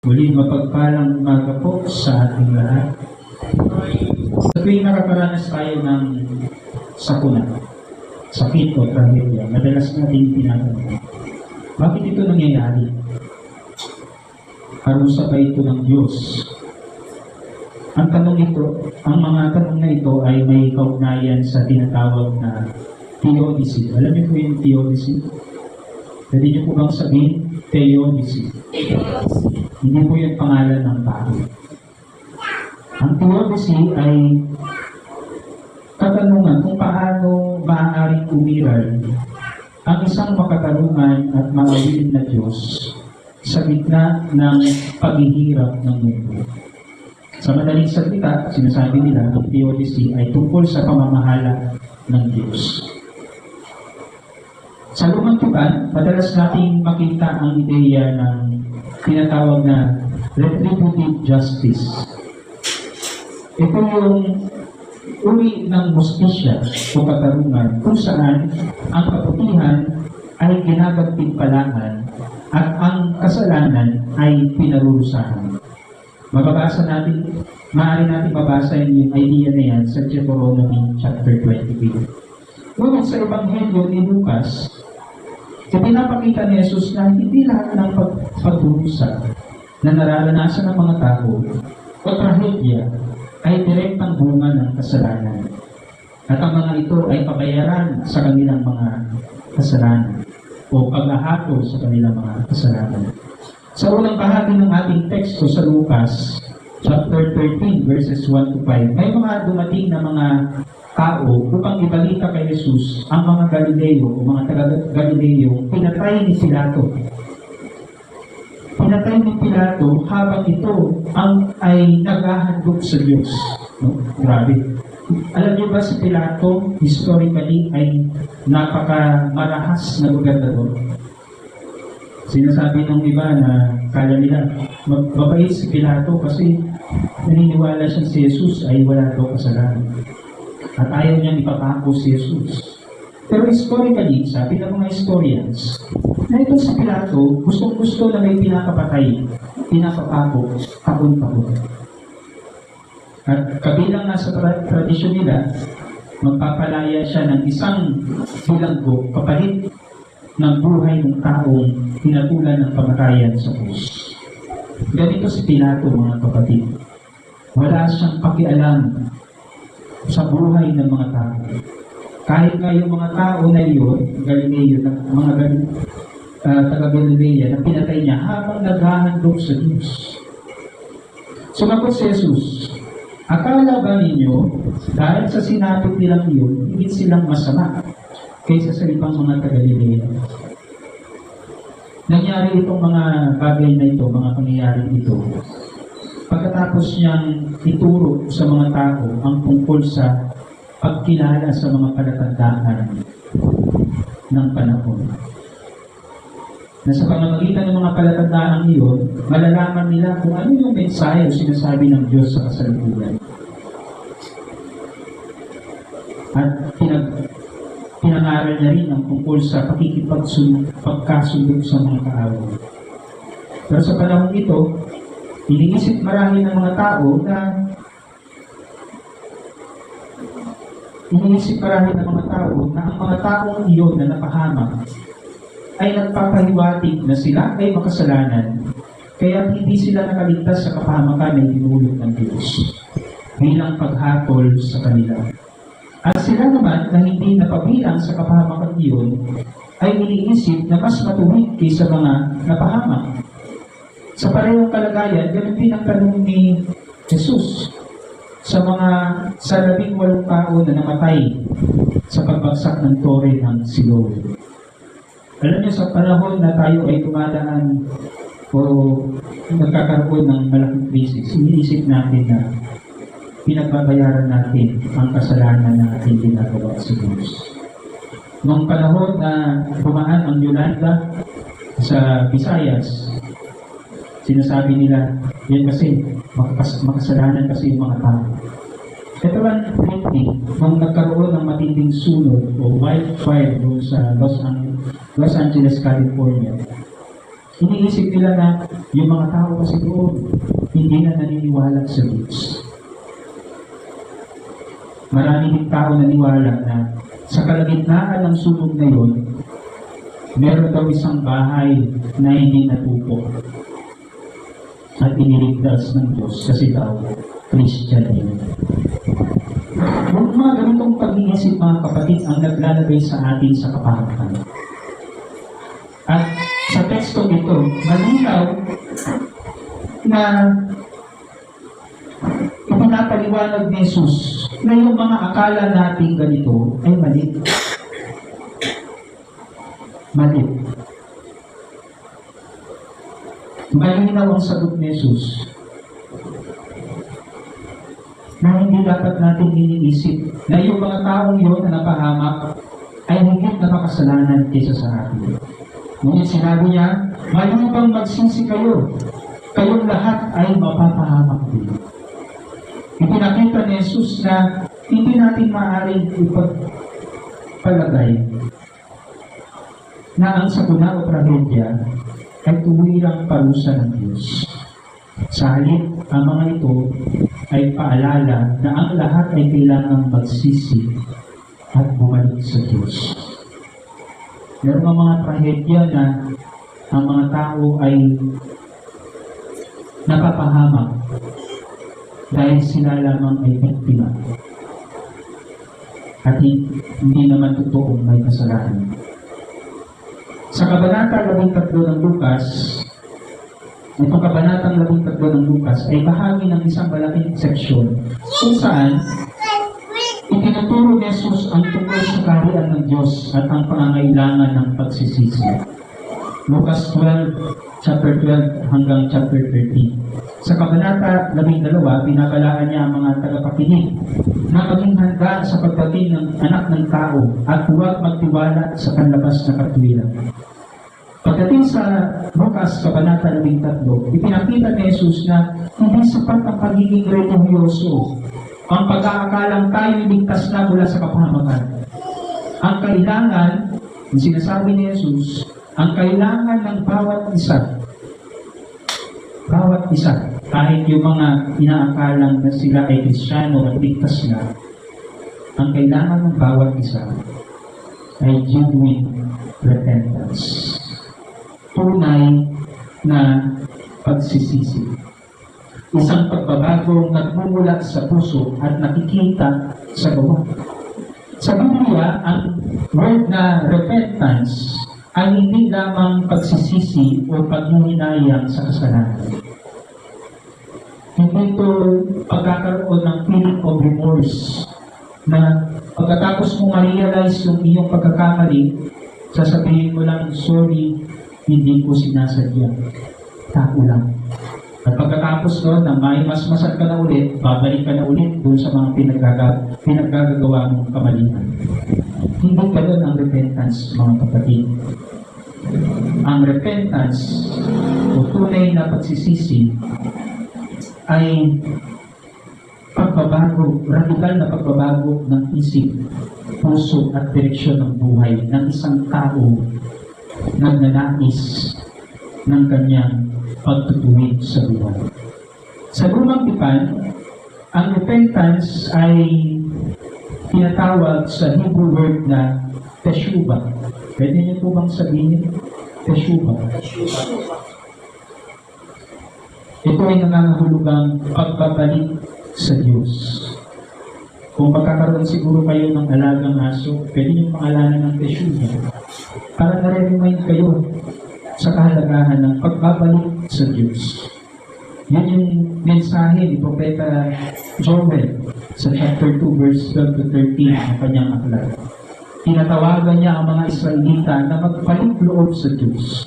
Muli mapagpalang umaga po sa ating lahat. Sa tuwing nakakaranas tayo ng sakuna, sakit o trahedya, madalas natin tinatanong, bakit ito nangyayari? Parusa ba ito ng Diyos? Ang mga tanong na ito ay may kaugnayan sa tinatawag na theodicy. Alam niyo po yung theodicy? Pwede niyo po bang sabihin theodicy? Hindi po yung pangalan ng tao. Ang theodicy ay katanungan kung paano maaaring umiral ang isang makatarungan at mawawin na Diyos sa gitna ng paghihirap ng mundo. Sa madaling salita, sinasabi nila ang theodicy ay tungkol sa pamamahala ng Diyos. Sa lumang tipan, madalas nating makita ang ideya ng tinatawag na retributive justice. Ito yung uri ng justisya o katarungan kung saan ang kabutihan ay ginagampigpalaan at ang kasalanan ay pinarurusahan. Maaari natin mabasa yung idea na yan sa Deuteronomy chapter 23. Ngunit sa Ebanghelyo ni Lucas, pinapakita ni Jesus na hindi lahat ng pagdurusa na nararanasan ng mga tao o trahedya ay direktang bunga ng kasalanan. At ang mga ito ay pabayaran sa kanilang mga kasalanan o paghahatol sa kanilang mga kasalanan. Sa unang bahagi ng ating teksto sa Lucas, chapter 13, verses 1 to 5, may mga dumating na mga tao upang ibalita kay Jesus ang mga Galileo o mga taga-Galileo pinatay ni Pilato. Pinatay ni Pilato habang ito ay naghahandog sa Diyos. No? Grabe. Alam niyo ba si Pilato, historically, ay napaka-marahas na gobernador. Sinasabi ng iba na kala nila, mabait si Pilato kasi naniniwala siya si Jesus ay wala daw kasalanan. At ayaw niyang ipapako si Jesus. Pero historically, sabi ng mga historians, na ito si Pilato, gustong-gusto na may pinapapako, taon-taon. At kabilang nasa tradisyon nila, magpapalaya siya ng isang bilanggo kapalit ng buhay ng taong pinatulan ng kamatayan sa krus. Ganito si Pilato, mga kapatid. Wala siyang pakialam sa buhay ng mga tao. Kahit nga yung mga tao na yun, Galileo, mga taga-Galilea na pinatay niya habang naghahandog sa Diyos. Sumagot si Jesus, akala ba ninyo, dahil sa sinapit nilang yun, higit silang masama kaysa sa ibang mga taga-Galilea? Nangyari itong mga bagay na ito, mga pangyayari ito, pagkatapos niyang ituro sa mga tao ang tungkol sa pagkilala sa mga palatandaan ng panahon. Na sa pamamagitan ng mga palatandaan iyon, malalaman nila kung ano yung mensahe o sinasabi ng Diyos sa kasalukuyan. At pinangaral niya rin ang tungkol sa pagkasundot sa mga kaaway. Pero sa panahon ito, iniisip marami ng mga tao na ang mga taong iyon na napahamak ay nagpapahiwatig na sila ay makasalanan, kaya hindi sila nakaligtas sa kapahamakan na dinulot ng Diyos bilang paghatol sa kanila. At sila naman na hindi napabilang sa kapahamakan iyon ay iniisip na mas matuwid kaysa mga napahamak. Sa parehong kalagayan, ganun din ang tanong ni Jesus sa 18 tao na namatay sa pagbagsak ng tore ng Siloe. Alam niyo, sa panahon na tayo ay tumadaan o nagkakaroon ng malaking krisis, iniisip natin na pinagbabayaran natin ang kasalanan na ating ginagawa sa Diyos. Noong panahon na bumaan ang Yolanda sa Visayas, sinasabi nila, yan kasi, makasalanan kasi yung mga tao. Ito lang, nung nagkaroon ng matinding sunod o wildfire doon sa Los Angeles, California, Iniisip nila na yung mga tao kasi doon, hindi na naniniwala sa Diyos. Marami din tao naniwala na sa kalagitnaan ng sunog na yun, meron daw isang bahay na hindi natupo at iniligtas ng Diyos kasi daw Christian yun. Yung mga ganitong pag-iisip, mga kapatid, ang naglalagay sa atin sa kapahamakan. At sa tekstong ito, malinaw na ipinapaliwanag ni Jesus na yung mga akala nating ganito ay mali. Mali. Malinaw ang sagot ni Jesus na hindi dapat natin iniisip na yung mga taong yun na napahamak ay higit na makasalanan kaysa sa atin. Ngunit sinabi niya, malubang magsisi kayo, kayong lahat ay mapapahamak din. Ipinakita ni Jesus na hindi natin maaaring ipagpalagay na ang sakuna o trahedya ay tuwirang parusa ng Diyos. Sa halip, ang mga ito ay paalala na ang lahat ay kailangang magsisi at bumalik sa Diyos. Meron mga trahedya na ang mga tao ay napapahamak dahil sila lamang ay biktima at hindi naman totoong may kasalanan. Sa Kabanata 13 ng Lucas, itong Kabanatang 13 ng Lucas ay bahagi ng isang malaking seksyon kung saan itinuturo ni Jesus ang tungkol sa kaharian ng Diyos at ang pangangailangan ng pagsisisi. Lucas 12, chapter 12 hanggang chapter 13. Sa Kabanata 12, pinabalaan niya ang mga tagapakinig na maging handa sa pagdating ng anak ng tao at huwag magtiwala sa panlabas na katwiran. Pagdating sa Lucas Kabanata 13, ipinakita ni Jesus na hindi sapat ang pagiging religyoso, ang pag-aakalang tayo ligtas na mula sa kapahamakan. Ang kailangan, yung sinasabi ni Jesus, ang kailangan ng bawat isa, kahit yung mga inaakalang na sila ay Kristiyano at ligtas na, ang kailangan ng bawat isa ay genuine repentance. Tunay na pagsisisi. Isang pagbabagong nagmumulat sa puso at nakikita sa gawa. Sa Biblia, ang word na repentance ay hindi lamang pagsisisi o paghihinayang sa kasalanan. Hindi ito pagkakaroon ng feeling of remorse na pagkatapos mo ma-realize yung iyong pagkakamali, sasabihin mo lang, sorry, hindi ko sinasadya. Tako lang. At pagkatapos doon na may masmasan ka na ulit, babalik ka na ulit doon sa mga pinaggagawa mong kamalian. Hindi ka doon ang repentance, mga kapatid. Ang repentance o tunay na pagsisisi ay pagbabago, radikal na pagbabago ng isip, puso at direksyon ng buhay ng isang tao nagnanais ng kanyang pagtutuwid sa buhay. Sa Lumang Tipan, ang repentance ay tinatawag sa Hebrew word na teshuva. Pwede niyo po bang sabihin? Teshuva. Ito ay nangangahulugang pagbabalik sa Diyos. Kung magkakaroon siguro kayo ng alagang aso, pwede niyong pangalanan ng teshuva para nare-remind kayo sa kahalagahan ng pagbabalik sa Diyos. Yan yung mensahe ni Propeta Joel sa chapter 2, verse 12 to 13 ng kanyang aklat. Tinatawagan niya ang mga Israelita na magpalit loob sa Diyos.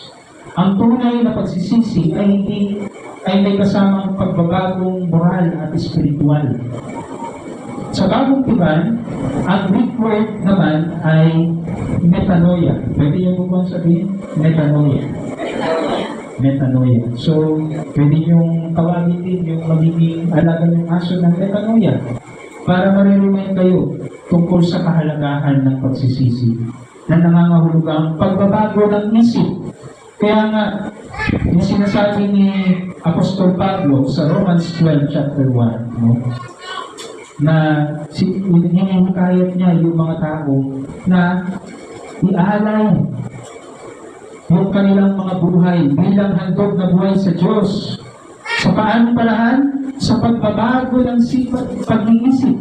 Ang tunay na pagsisisi ay may kasamang pagbabagong moral at espiritual. Sa Bagong Tipan, ang Greek word naman ay metanoia. Pwede niyo po bang sabihin? Metanoia. Metanoia. So, pwede niyong tawagin din yung magiging alaga ng aso ng metanoia para maririmay kayo tungkol sa kahalagahan ng pagsisisi na nangangahulugang pagbabago ng isip. Kaya nga, Yung sinasabi ni Apostol Pablo sa Romans 12 chapter 1, no? Na hinihikayat niya yung mga tao na ialay yung kanilang mga buhay bilang handog na buhay sa Diyos. Sa paanong paraan? Sa pagbabago ng pag-iisip.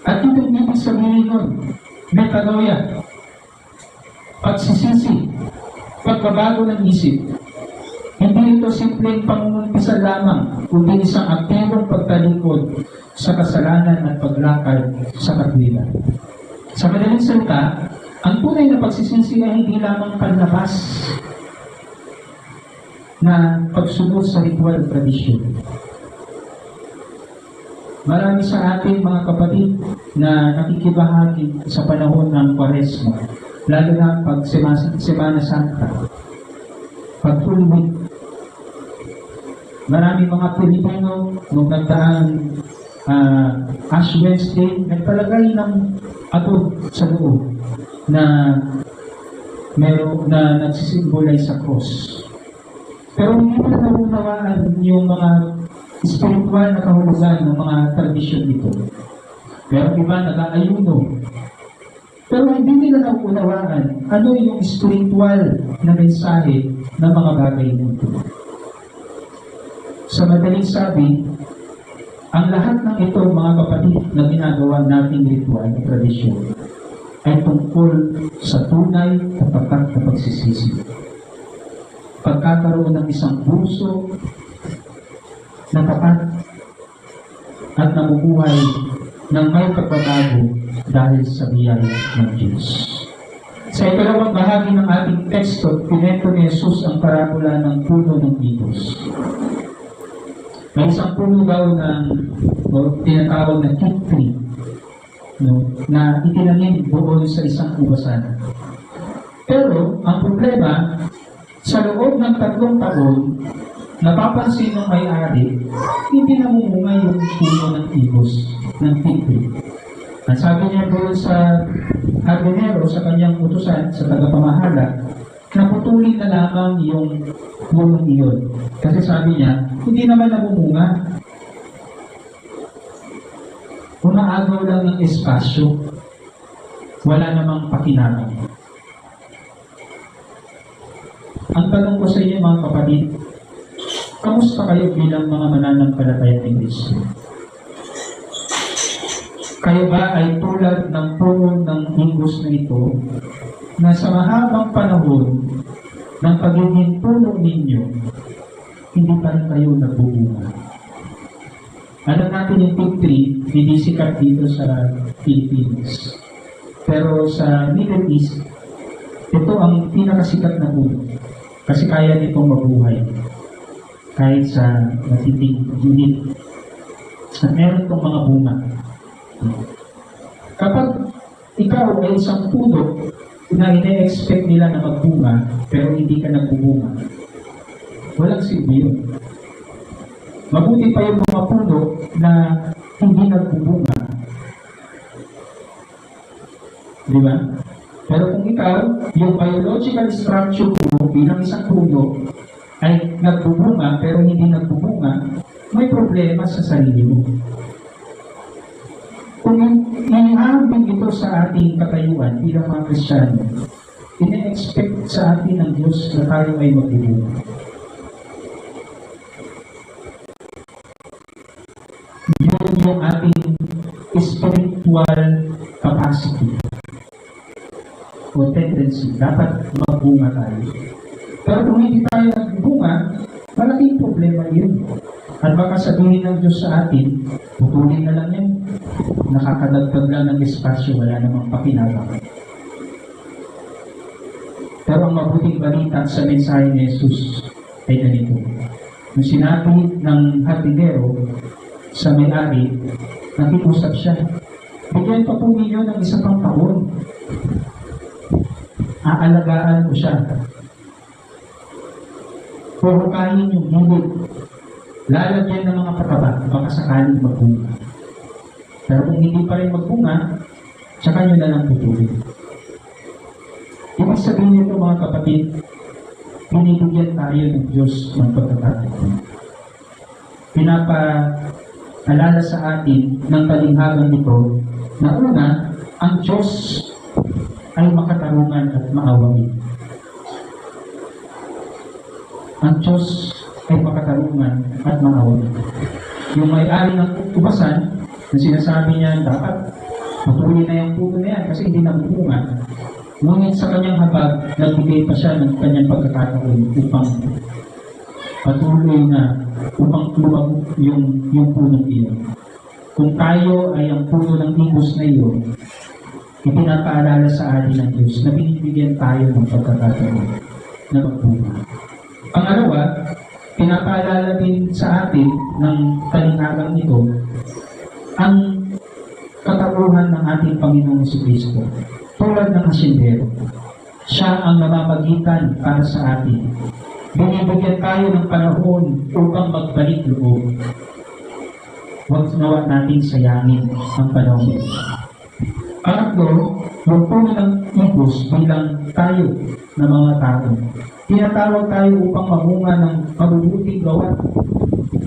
At ito ibig sabihin nun, metanoia, pagsisisi, pagbabago ng isip. Hindi ito simpleng pangungumpisa lamang, kundi isang aktibong pagtalikod sa kasalanan at paglakad sa katwiran. Sa madaling salita, ang tunay na pagsisisi ay hindi lamang panlabas na pagsunod sa ritual tradisyon. Marami sa ating mga kapatid na nakikibahagi sa panahon ng Kwaresma, lalo na pag Semana Santa, pag Holy Week. Marami mga Pilipino nung nagdaang Ash Wednesday, nagpalagay ng adob sa loob na nagsisimbolize sa cross. Pero hindi na naunawaan yung mga spiritual na kahulugan ng mga tradisyon nito. Pero iba nag-aayuno. Pero hindi nila naunawaan ano yung spiritual na mensahe ng mga bagay nito. Sa madaling sabi, ang lahat ng ito, mga kapatid, na ginagawa nating ritual na tradisyon ay tungkol sa tunay at tapat na pagsisisi. Pagkakaroon ng isang puso na tapat at nabubuhay ng may pagbabago dahil sa biyaya ng Diyos. Sa ikalawang bahagi ng ating teksto, pinento ni Jesus ang parabola ng puno ng higos. May isang puno daw tinatawag na fig tree, na itinanim doon sa isang ubasan. Pero ang problema, sa loob ng 3 taon, napapansin ng may-ari, hindi namumunga yung puno ng higos ng fig tree. Ang sabi niya doon sa hardinero, sa kanyang utusan, sa tagapamahala, naputulin na lamang yung punong iyon. Kasi sabi niya, hindi naman namumunga. Umaagaw lang ng espasyo. Wala namang pakinabang. Ang tanong ko sa inyo, mga kapatid, kamusta kayo bilang mga mananampalataya ng Kristo? Kayo ba ay tulad ng puno ng higos na ito, na sa mahabang panahon ng pagiging puno ninyo, hindi pa rin kayo nagbubunga? Alam natin yung fig tree, hindi sikat dito sa Philippines. Pero sa Middle East, ito ang pinakasikat na puno. Kasi kaya nitong mabuhay. Kahit sa matinding unit. At meron itong mga bunga. Kapag ikaw ay isang puno na ine-expect nila na magbunga, pero hindi ka nagbubunga, walang silbi yun. Mabuti pa yung mga puno na hindi nagbubunga. Di ba? Pero kung ikaw, yung biological structure mo bilang isang puno ay nagbubunga pero hindi nagbubunga, may problema sa sarili mo. Kung ihambing ito sa ating katayuan bilang mga Kristiyano, ine-expect sa atin ng Diyos na tayo ay magbubunga. Yun yung ating spiritual capacity o tendency. Dapat magbunga tayo. Pero kung hindi tayo nagbunga, malaking problema yun. At baka sabihin ng Diyos sa atin, putulin na lang yan. Nakakadagdag lang ng espasyo, wala namang pakinabang. Pero ang mabuting balita sa mensahe ni Jesus ay ganito. Nung sinabi ng hardinero sa may-ari, nakiusap siya, bigyan pa po ninyo ng 1 pang taon. Aalagaan ko siya. Puhukahin yung gilid. Lalagyan ng mga pataba, baka sakaling magbunga. Pero kung hindi pa rin magbunga, tsaka nyo na lang putulin. Ibig sabihin nito, mga kapatid, binibigyan tayo ng Diyos ng pagkakataon. Pinapaalala sa atin ng talinghagang ito na una, ang Diyos ay makatarungan at maawain. Ang Diyos ay makatarungan at maawain. Yung may-ari ng ubasan, na sinasabi niya, dapat matuloy na yung puno na yan kasi hindi nabubunga. Ngunit sa kanyang habag, nagbigay pa siya ng kanyang pagkakataon upang patuloy na upang lumag yung puno iyon. Kung tayo ay ang puno ng higos na iyon, ipinapaalala sa atin ng Diyos na binibigyan tayo ng pagkakataon na magbunga. Pangalawa, pinapaalala din sa atin ng talinghagang ito ang katapuhan ng ating Panginoong Jesucristo. Tulad ng asindero, siya ang namamagitan para sa atin. Binibigyan tayo ng panahon upang magbalik loob. Huwag nawa natin sayangin ang panahon. Pangatlo, yung puno ng higos bilang tayo na mga tao. Tinatawag tayo upang mamunga ng mabubuting gawa.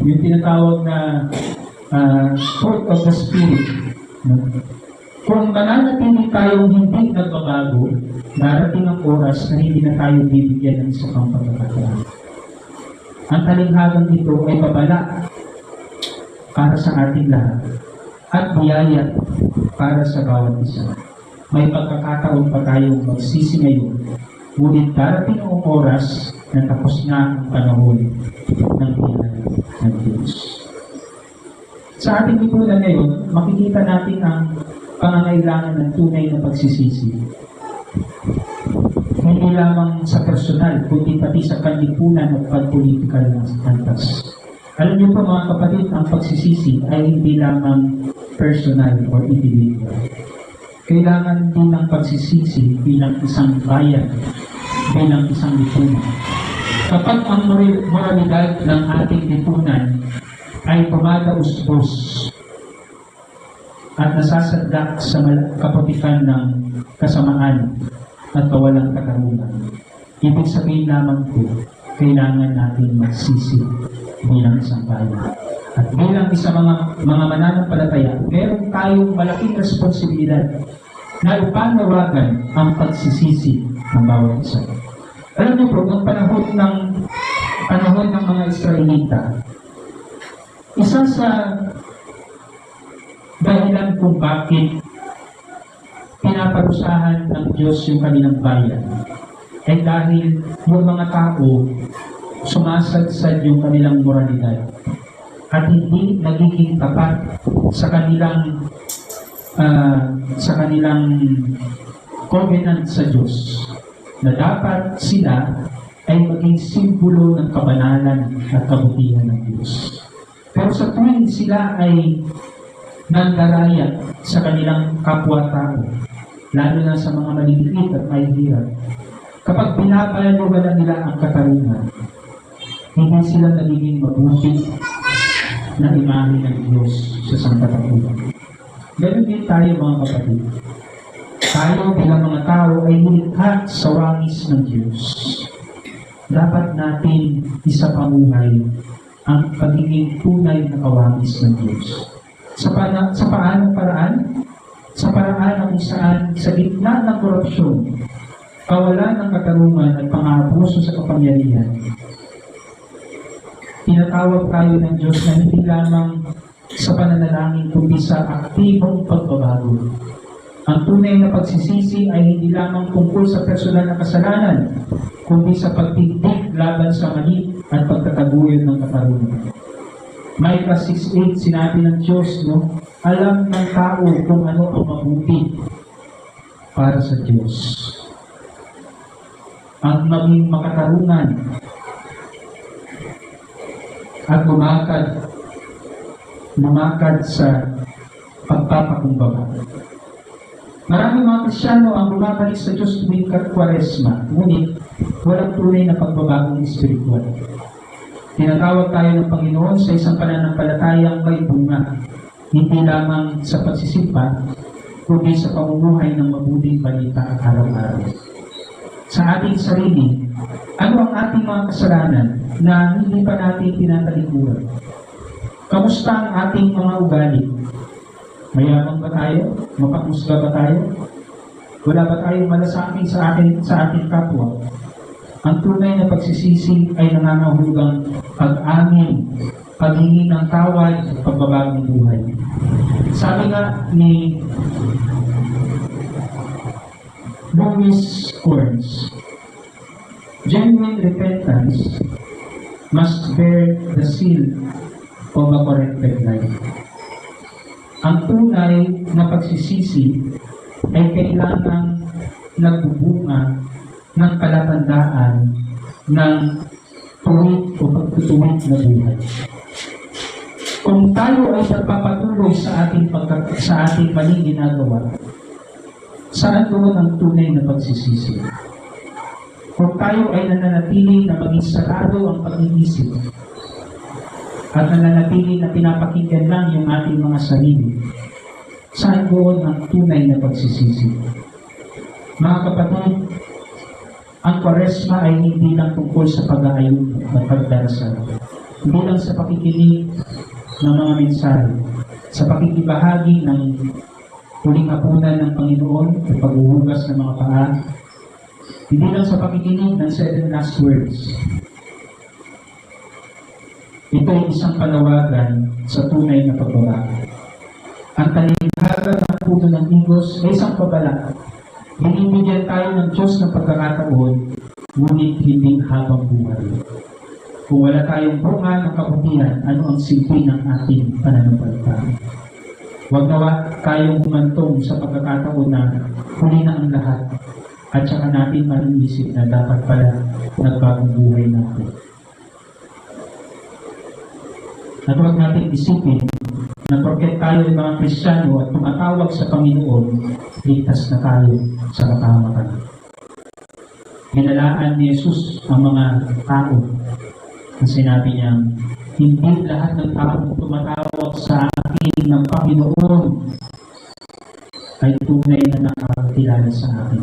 Yung tinatawag na fruit of the Spirit. Kung mananatili tayong hindi nagbabago, darating ang oras na hindi na tayo bibigyan ng isa pang pagkakataon. Ang talinghagang ito ay babala para sa ating lahat at biyaya para sa bawat isa. May pagkakataon pa tayong magsisi ngayon, ngunit darating ang oras na tapos na ang panahon ng biyaya ng Diyos. Sa ating lipunan ngayon, makikita natin ang pangangailangan ng tunay na pagsisisi. Hindi lamang sa personal, kundi pati sa kanlipunan at pagpolitikal ng antas. Alam niyo po mga kapatid, ang pagsisisi ay hindi lamang personal or individual. Kailangan din ng pagsisisi bilang isang bayan, bilang isang lipunan. Kapag ang moralidad ng ating lipunan ay tumataus-bus at nasasadlak sa kaputikan ng kasamaan at kawalang katarungan, ibig sabihin lamang po, kailangan natin magsisi bilang isang bayan. At bilang isang mga mananampalataya, meron tayong malaking responsibilidad na ipanawagan ang pagsisisi ng bawat isa. Alam niyo po, ang panahon ng mga Israelita, isa sa dahilan kung bakit pinaparusahan ng Diyos yung kanilang bayan ay dahil yung mga tao sumasadsad yung kanilang moralidad at hindi nagiging tapat sa kanilang covenant sa Diyos na dapat sila ay maging simbolo ng kabanalan at kabutihan ng Diyos. Pero sa tuwing sila ay nandaraya sa kanilang kapwa-tao, lalo na sa mga maliliit at mahihirap, kapag binabayalugan nila ang katarungan, hindi sila nagiging mabuti na imahe ng Diyos sa sangkatauhan. Ganun din tayo mga kapatid. Tayo bilang mga tao ay nilikha sa wangis ng Diyos. Dapat natin isapamuhay ang pagiging tunay na kawangis ng Diyos. Sa paanong paraan? Sa paraan na kung saan sa gitna ng korupsyon, kawalan ng katarungan at pang-aabuso sa kapangyarihan, tinatawag tayo ng Diyos na hindi lamang sa pananalangin kundi sa aktibong pagbabago. Ang tunay na pagsisisi ay hindi lamang tungkol sa personal na kasalanan, kundi sa pagtindig laban sa mali at pagtataguyod ng katarungan. Micah 6:8, sinabi ng Diyos, alam ng tao kung ano ang mabuti para sa Diyos. Ang maging makatarungan at lumakad sa pagpapakumbaba. Maraming mga Kristyano ang bumabalik sa Diyos tuwing Kwaresma, ngunit walang tunay na pagbabagong espiritual. Tinatawag tayo ng Panginoon sa isang pananampalatayang may bunga, hindi lamang sa pagsisimba, kundi sa pamumuhay ng mabuting balita araw-araw. sa ating sarili, ano ang ating mga kasalanan na hindi pa natin tinatalikuran? Kamusta ang ating mga ugali? Mayaman ba tayo? Mapagmusga ba tayo? Wala ba tayong malasakit sa ating kapwa? Ang tunay na pagsisisi ay nangangahulugang pag-amin, paghingi ng tawad at pagbabagong buhay. Sabi nga ni Louis Corns, genuine repentance must bear the seal of a corrected life. Ang tunay na pagsisisi ay kailangang nagbubunga ng palatandaan ng tuwid o pagtutuwid na buhay. Kung tayo ay nagpapatuloy sa ating maling ginagawa, saan doon ang tunay na pagsisisi? Kung tayo ay nananatili na maging sarado ang pag-iisip at nananatili na pinapakinggan lang yung ating mga sarili, saan doon ang tunay na pagsisisi? Mga kapatid, ang Kwaresma ay hindi lang tungkol sa pag-aayun at pagdarasal. Hindi lang sa pakikinig ng mga mensahe, sa pakikibahagi ng huling hapunan ng Panginoon at paghuhugas ng mga paa, hindi lang sa pakikinig ng 7 last words. Ito ay isang panawagan sa tunay na pagbabago. Ang talinhaga ng puno ng higos ay isang pabala. Binibigyan tayo ng Diyos ng pagkakataon, ngunit hindi habang buhay. Kung wala tayong bunga ng kabutihan, ano ang silbi ng ating pananampalataya? Huwag nawa tayong humantong sa pagkakataon na huli na ang lahat at saka natin marinisip na dapat pala nagbagong buhay natin. At huwag natin isipin na porket tayo ay mga Kristiyano at tumatawag sa Panginoon, ligtas na tayo sa kapahamakan. Hinalaan ni Jesus ang mga tao na sinabi niya, hindi lahat ng taong tumatawag sa akin ng Panginoon ay tunay na nakakilala sa akin.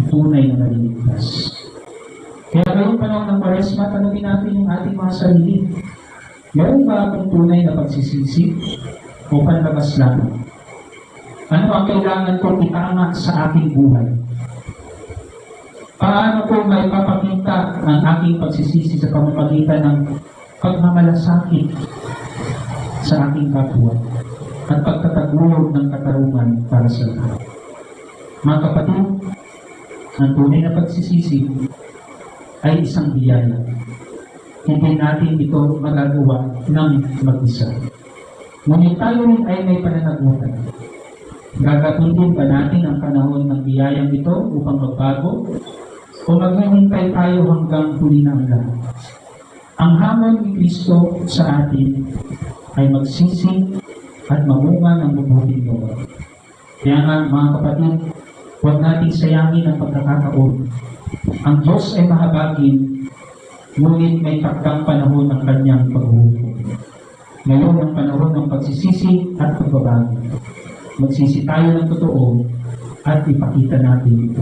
Tunay na naliligtas. Kaya ngayong panahon ng Kwaresma, tanungin natin yung ating mga sarili. Meron ba akong tunay na pagsisisi o panlabas lamang? Ano ang kailangan kong itama sa aking buhay? Paano ko may papakita ang aking pagsisisi sa pamamagitan ng pagmamalasakit sa aking kapwa at pagtatagulog ng katarungan para sa lahat? Mga kapatid, ang tunay na pagsisisi ay isang biyaya. Hindi natin ito magagawa ng mag-isa. Ngunit tayo rin ay may pananagutan. Gagamitin ba natin ang panahon ng biyayang ito upang magbago? O maghihintay tayo hanggang huli na ang lahat? Ang hamon ni Kristo sa atin ay magsisi at mamunga ng mabuting gawa. Kaya nga mga kapatid, huwag natin sayangin ang pagkakataon. Ang Diyos ay mahabagin, ngunit may takdang panahon ng kanyang paghuhukom. Ngayon ang panahon ng pagsisisi at pagbabago. Magsisi tayo ng totoo at ipakita natin ito.